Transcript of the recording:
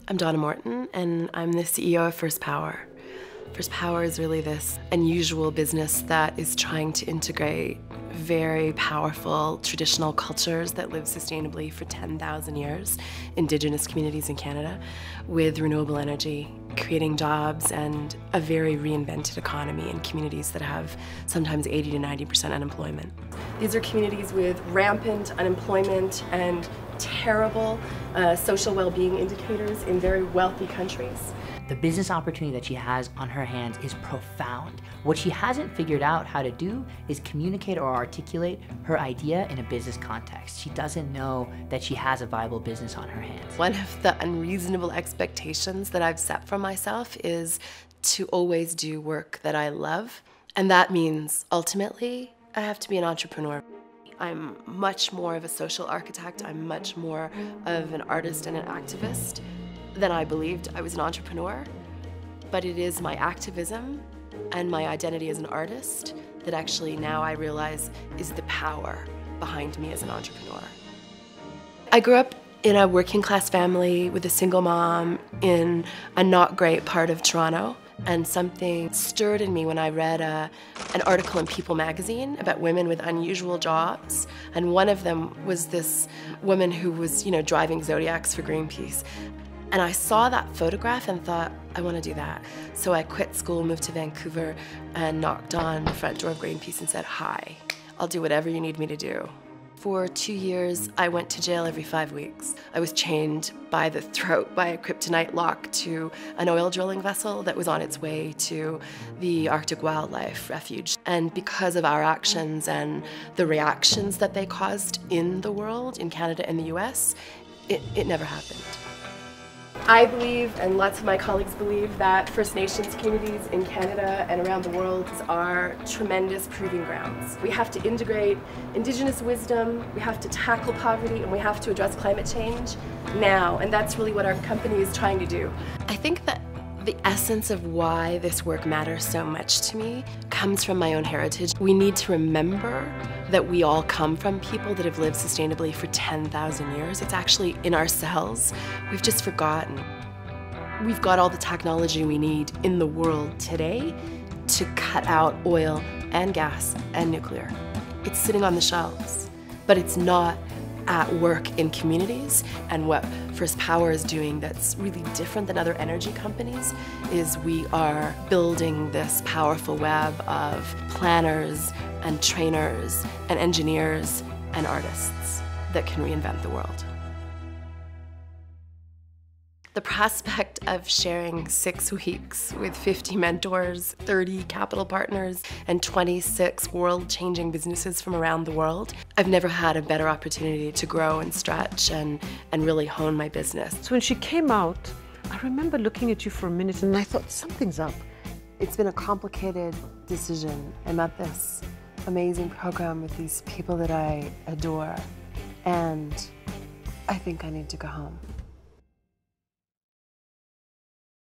I'm Donna Morton, and I'm the CEO of First Power. First Power is really this unusual business that is trying to integrate very powerful traditional cultures that live sustainably for 10,000 years, Indigenous communities in Canada, with renewable energy, creating jobs and a very reinvented economy in communities that have sometimes 80 to 90% unemployment. These are communities with rampant unemployment and terrible social well-being indicators in very wealthy countries. The business opportunity that she has on her hands is profound. What she hasn't figured out how to do is communicate or articulate her idea in a business context. She doesn't know that she has a viable business on her hands. One of the unreasonable expectations that I've set for myself is to always do work that I love. And that means, ultimately, I have to be an entrepreneur. I'm much more of a social architect. I'm much more of an artist and an activist than I believed I was an entrepreneur. But it is my activism and my identity as an artist that actually now I realize is the power behind me as an entrepreneur. I grew up in a working class family with a single mom in a not great part of Toronto. And something stirred in me when I read an article in People magazine about women with unusual jobs. And one of them was this woman who was, driving Zodiacs for Greenpeace. And I saw that photograph and thought, I want to do that. So I quit school, moved to Vancouver, and knocked on the front door of Greenpeace and said, hi, I'll do whatever you need me to do. For 2 years, I went to jail every 5 weeks. I was chained by the throat by a kryptonite lock to an oil drilling vessel that was on its way to the Arctic Wildlife Refuge. And because of our actions and the reactions that they caused in the world, in Canada and the US, it never happened. I believe, and lots of my colleagues believe, that First Nations communities in Canada and around the world are tremendous proving grounds. We have to integrate Indigenous wisdom, we have to tackle poverty, and we have to address climate change now, and that's really what our company is trying to do. I think that the essence of why this work matters so much to me comes from my own heritage. We need to remember that we all come from people that have lived sustainably for 10,000 years. It's actually in our cells. We've just forgotten. We've got all the technology we need in the world today to cut out oil and gas and nuclear. It's sitting on the shelves, but it's not at work in communities. And what First Power is doing that's really different than other energy companies is we are building this powerful web of planners and trainers and engineers and artists that can reinvent the world. The prospect of sharing 6 weeks with 50 mentors, 30 capital partners, and 26 world-changing businesses from around the world, I've never had a better opportunity to grow and stretch and really hone my business. So when she came out, I remember looking at you for a minute and I thought, something's up. It's been a complicated decision. I'm at this amazing program with these people that I adore, and I think I need to go home.